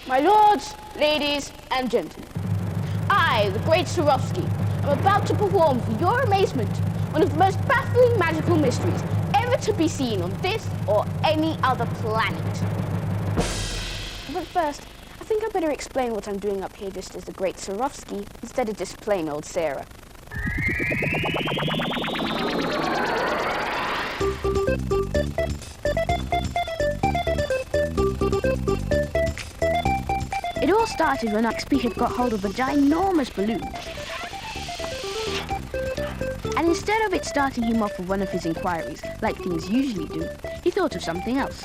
My lords, ladies, and gentlemen, I, the great Swarovski, am about to perform for your amazement one of the most baffling magical mysteries ever to be seen on this or any other planet. But first, I think I better explain what I'm doing up here just as the great Swarovski instead of just plain old Sarah. It all started when XP had got hold of a ginormous balloon. And instead of it starting him off with one of his inquiries, like things usually do, he thought of something else.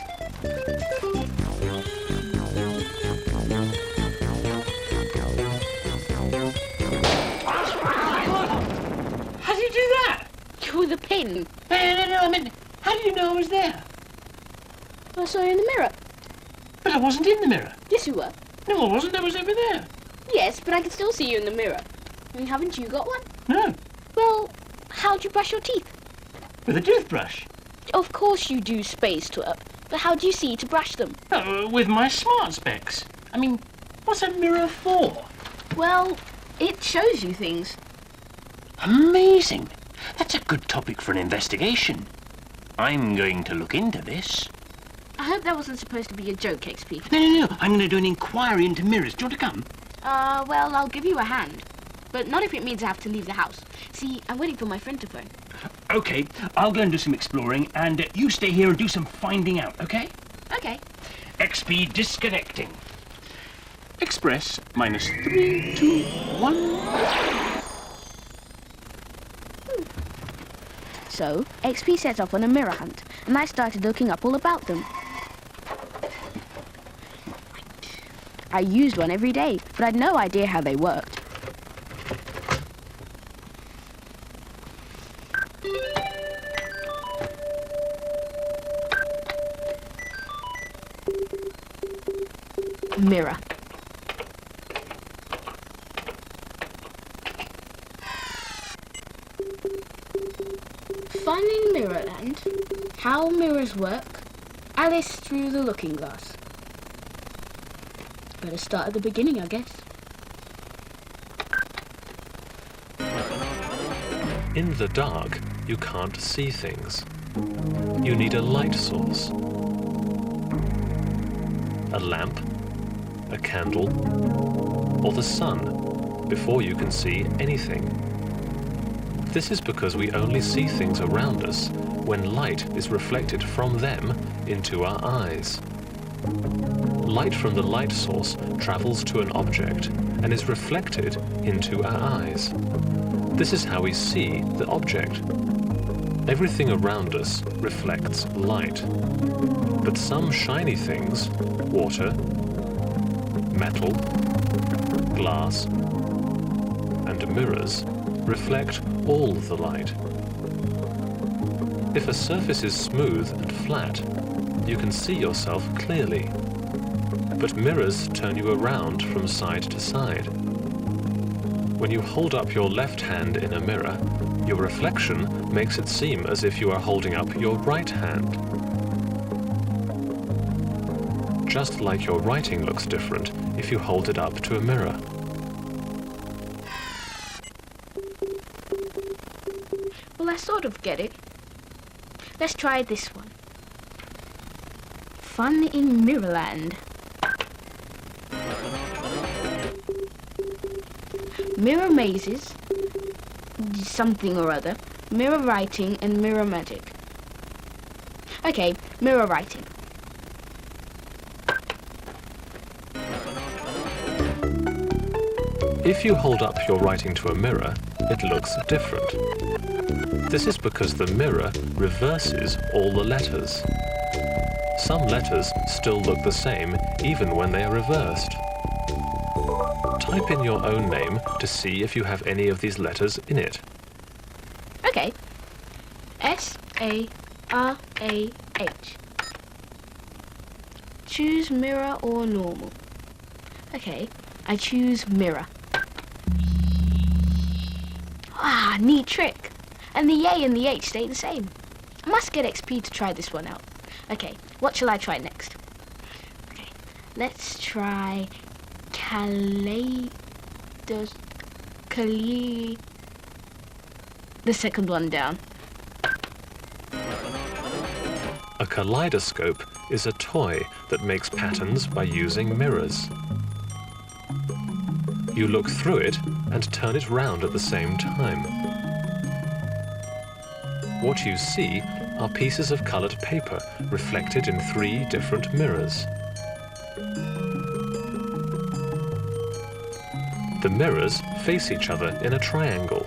How did you do that? With a pin. No, I mean, how did you know I was there? I saw you in the mirror. But I wasn't in the mirror. Yes, you were. No, I wasn't. I was over there. Yes, but I can still see you in the mirror. I mean, haven't you got one? No. Well, how'd you brush your teeth? With a toothbrush. Of course you do, Space Twerp. But how do you see to brush them? With my smart specs. I mean, what's a mirror for? Well, it shows you things. Amazing. That's a good topic for an investigation. I'm going to look into this. I hope that wasn't supposed to be a joke, XP. No. I'm going to do an inquiry into mirrors. Do you want to come? Well, I'll give you a hand. But not if it means I have to leave the house. See, I'm waiting for my friend to phone. OK, I'll go and do some exploring, and you stay here and do some finding out, OK? OK. XP disconnecting. Express -3, 2, 1. So, XP set off on a mirror hunt, and I started looking up all about them. I used one every day, but I'd no idea how they worked. Mirror. Fun in Mirrorland. How mirrors work. Alice through the looking glass. Better start at the beginning, I guess. In the dark, you can't see things. You need a light source. A lamp, a candle, or the sun before you can see anything. This is because we only see things around us when light is reflected from them into our eyes. Light from the light source travels to an object and is reflected into our eyes. This is how we see the object. Everything around us reflects light. But some shiny things, water, metal, glass, and mirrors, reflect all the light. If a surface is smooth and flat, you can see yourself clearly. But mirrors turn you around from side to side. When you hold up your left hand in a mirror, your reflection makes it seem as if you are holding up your right hand. Just like your writing looks different if you hold it up to a mirror. Well, I sort of get it. Let's try this one. Fun in Mirrorland. Mirror mazes, something or other, mirror writing and mirror magic. Okay, mirror writing. If you hold up your writing to a mirror, it looks different. This is because the mirror reverses all the letters. Some letters still look the same even when they are reversed. Type in your own name to see if you have any of these letters in it. Okay. S-A-R-A-H. Choose mirror or normal. Okay, I choose mirror. Ah, neat trick. And the A and the H stay the same. I must get XP to try this one out. Okay, what shall I try next? Okay, Let's try the second one down. A kaleidoscope is a toy that makes patterns by using mirrors. You look through it and turn it round at the same time. What you see are pieces of colored paper reflected in 3 different mirrors. The mirrors face each other in a triangle.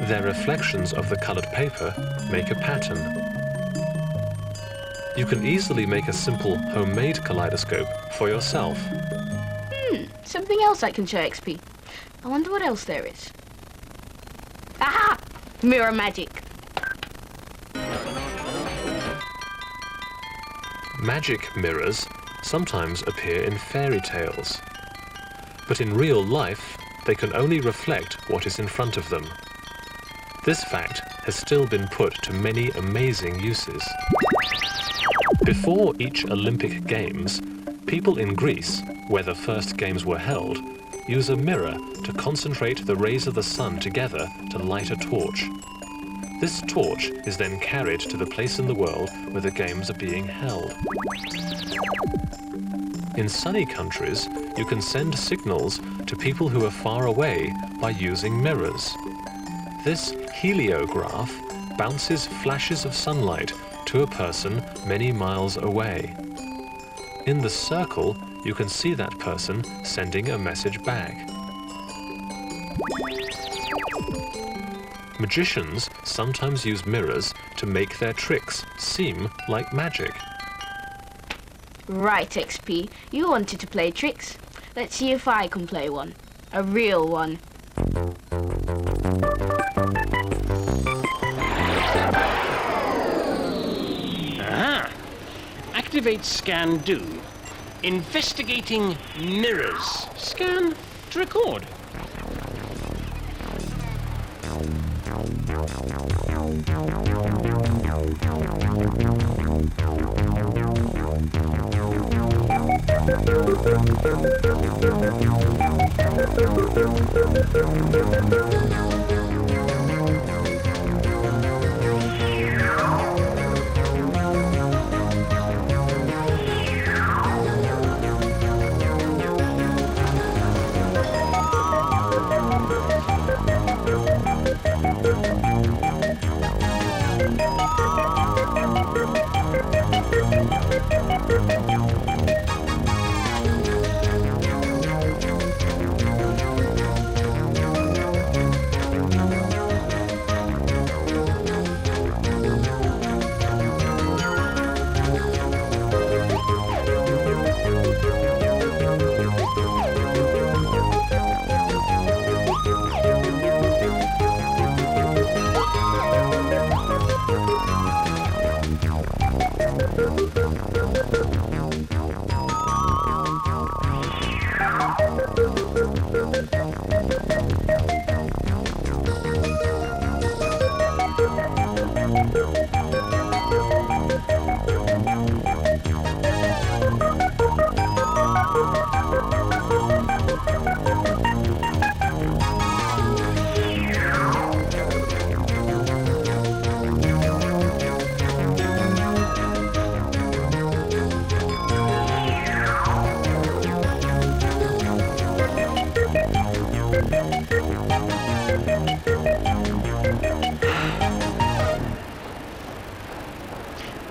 Their reflections of the colored paper make a pattern. You can easily make a simple homemade kaleidoscope for yourself. Something else I can show XP. I wonder what else there is. Aha! Mirror magic. Magic mirrors sometimes appear in fairy tales, but in real life they can only reflect what is in front of them. This fact has still been put to many amazing uses. Before each Olympic Games, people in Greece, where the first games were held, use a mirror to concentrate the rays of the sun together to light a torch. This torch is then carried to the place in the world where the games are being held. In sunny countries, you can send signals to people who are far away by using mirrors. This heliograph bounces flashes of sunlight to a person many miles away. In the circle, you can see that person sending a message back. Magicians sometimes use mirrors to make their tricks seem like magic. Right, XP. You wanted to play tricks. Let's see if I can play one. A real one. Aha! Activate scan do. Investigating mirrors. Scan to record.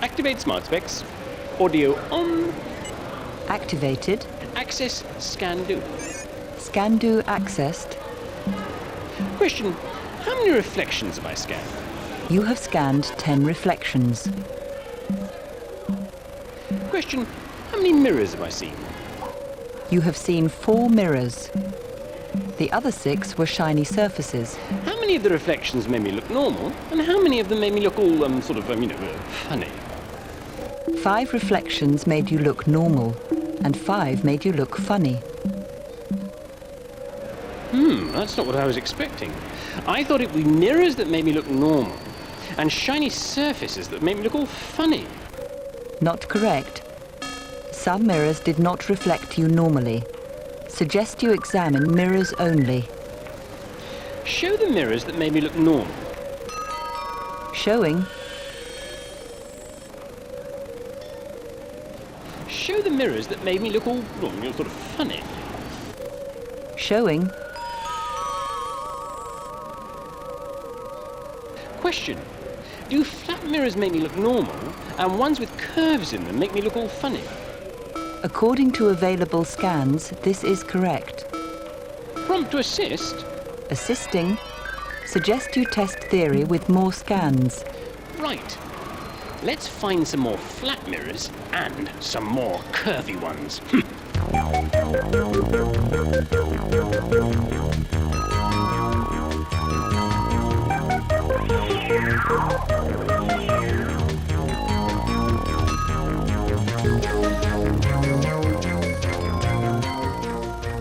Activate smart specs. Audio on. Activated. Access scan do. Scan do accessed. Question: how many reflections have I scanned? You have scanned 10 reflections. Question: how many mirrors have I seen? You have seen 4 mirrors. The other 6 were shiny surfaces. How many of the reflections made me look normal, and how many of them made me look all funny? 5 reflections made you look normal, and 5 made you look funny. That's not what I was expecting. I thought it would be mirrors that made me look normal, and shiny surfaces that made me look all funny. Not correct. Some mirrors did not reflect you normally. Suggest you examine mirrors only. Show the mirrors that made me look normal. Showing. Show the mirrors that made me look all sort of funny. Showing. Question. Do flat mirrors make me look normal, and ones with curves in them make me look all funny? According to available scans, this is correct. Prompt to assist? Assisting. Suggest you test theory with more scans. Right. Let's find some more flat mirrors and some more curvy ones.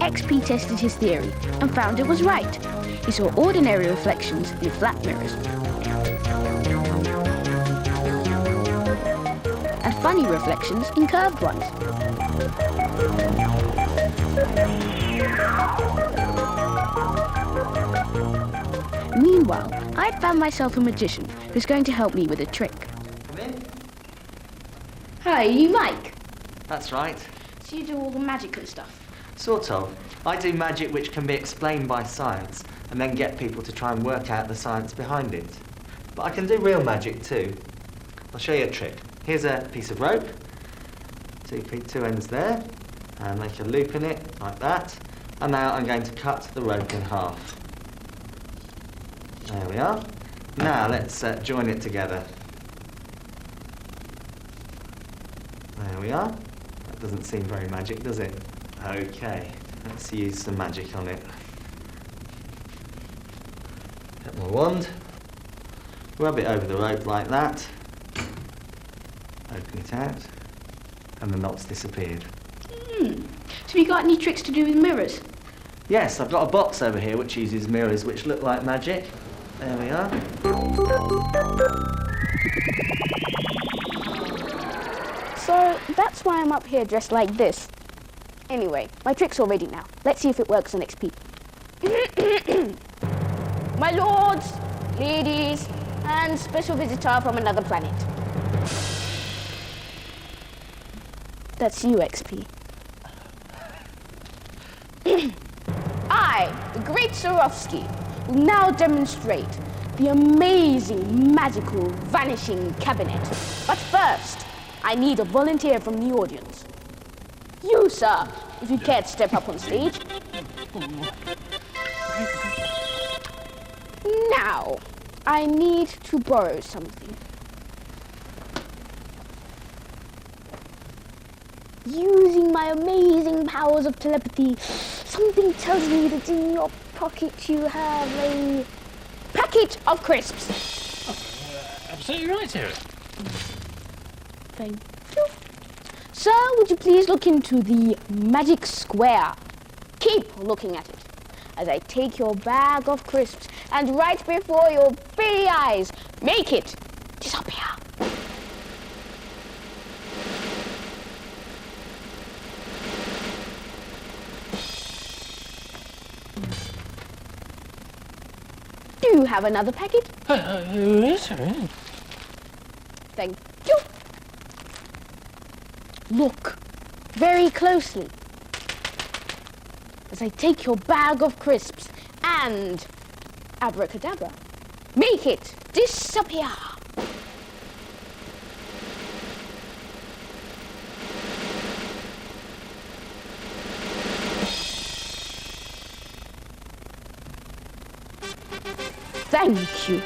XP tested his theory and found it was right. He saw ordinary reflections in flat mirrors and funny reflections in curved ones. Meanwhile, I'd found myself a magician who's going to help me with a trick. Come in. Hi, are you Mike? That's right. So you do all the magic and stuff? Sort of. I do magic which can be explained by science and then get people to try and work out the science behind it. But I can do real magic too. I'll show you a trick. Here's a piece of rope. Two ends there. And make a loop in it, like that. And now I'm going to cut the rope in half. There we are. Now let's join it together. There we are. That doesn't seem very magic, does it? Okay, let's use some magic on it. Get my wand. Rub it over the rope like that. Open it out. And the knot's disappeared. So have you got any tricks to do with mirrors? Yes, I've got a box over here which uses mirrors which look like magic. There we are. So that's why I'm up here dressed like this. Anyway, my trick's all ready now. Let's see if it works on XP. My lords, ladies, and special visitor from another planet. That's you, XP. I, the great Swarovski, will now demonstrate the amazing magical vanishing cabinet. But first, I need a volunteer from the audience. You, sir, if you care to step up on stage. Now, I need to borrow something. Using my amazing powers of telepathy, something tells me that in your pocket you have a packet of crisps. Absolutely right, Sarah. Thank you. Sir, would you please look into the magic square? Keep looking at it as I take your bag of crisps and right before your very eyes, make it disappear. Do you have another packet? Yes, sir. Thank you. Look very closely as I take your bag of crisps and abracadabra, make it disappear. Thank you.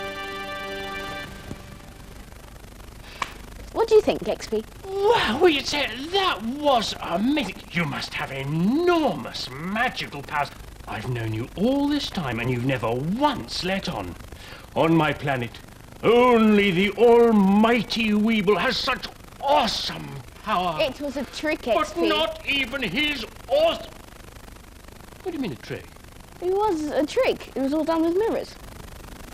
What do you think, XP? Wow, well, you'd say that was amazing. You must have enormous magical powers. I've known you all this time and you've never once let on. On my planet, only the almighty Weeble has such awesome power. It was a trick, XP. But not even his awesome... What do you mean a trick? It was a trick. It was all done with mirrors.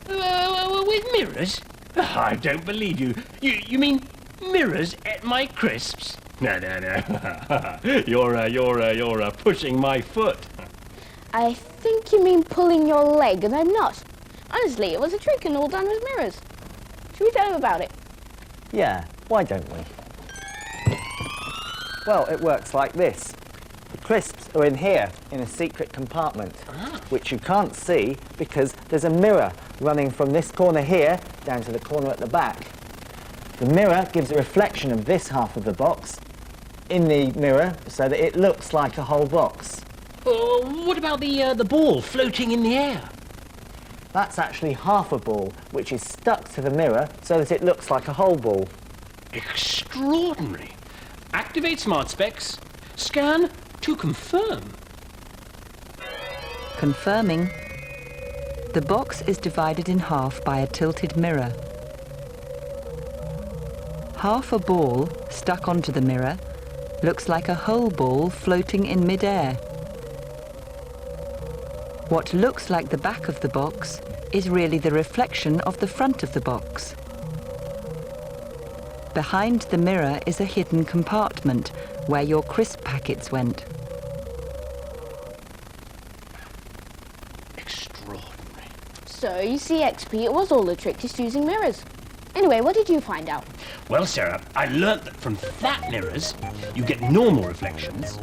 With mirrors? I don't believe you. You mean Mirrors at my crisps? No. You're pushing my foot. I think you mean pulling your leg, and I'm not. Honestly, it was a trick and all done with mirrors. Should we tell him about it? Yeah, why don't we? Well, it works like this. The crisps are in here, in a secret compartment, which you can't see because there's a mirror running from this corner here down to the corner at the back. The mirror gives a reflection of this half of the box in the mirror so that it looks like a whole box. What about the ball floating in the air? That's actually half a ball, which is stuck to the mirror so that it looks like a whole ball. Extraordinary. Activate smart specs. Scan to confirm. Confirming. The box is divided in half by a tilted mirror. Half a ball stuck onto the mirror looks like a whole ball floating in mid-air. What looks like the back of the box is really the reflection of the front of the box. Behind the mirror is a hidden compartment where your crisp packets went. Extraordinary. So, you see, XP, it was all a trick, just using mirrors. Anyway, what did you find out? Well, Sarah, I learnt that from flat mirrors, you get normal reflections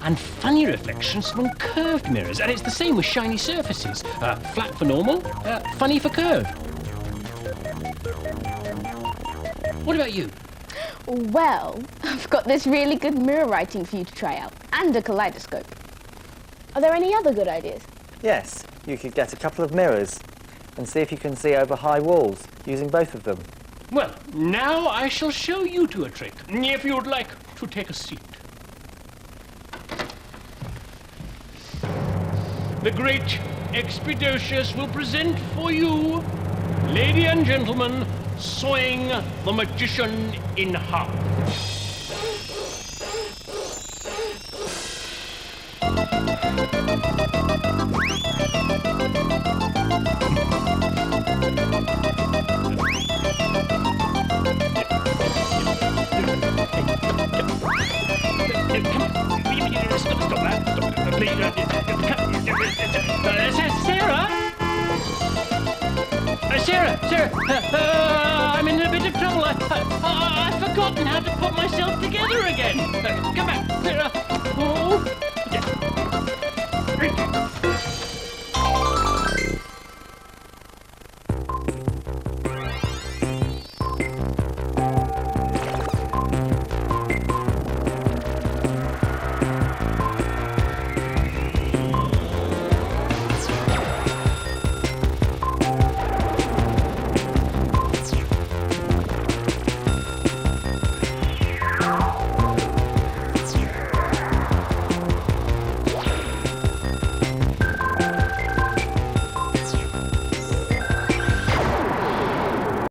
and funny reflections from curved mirrors. And it's the same with shiny surfaces. Flat for normal, funny for curved. What about you? Well, I've got this really good mirror writing for you to try out, and a kaleidoscope. Are there any other good ideas? Yes, you could get a couple of mirrors and see if you can see over high walls using both of them. Well, now I shall show you two a trick, if you'd like to take a seat. The great Expeditious will present for you, lady and gentlemen, Soing the Magician in Harp. Stop that. Please, Sarah, I'm in a bit of trouble. I've forgotten how to put myself together again. Come back, Sarah.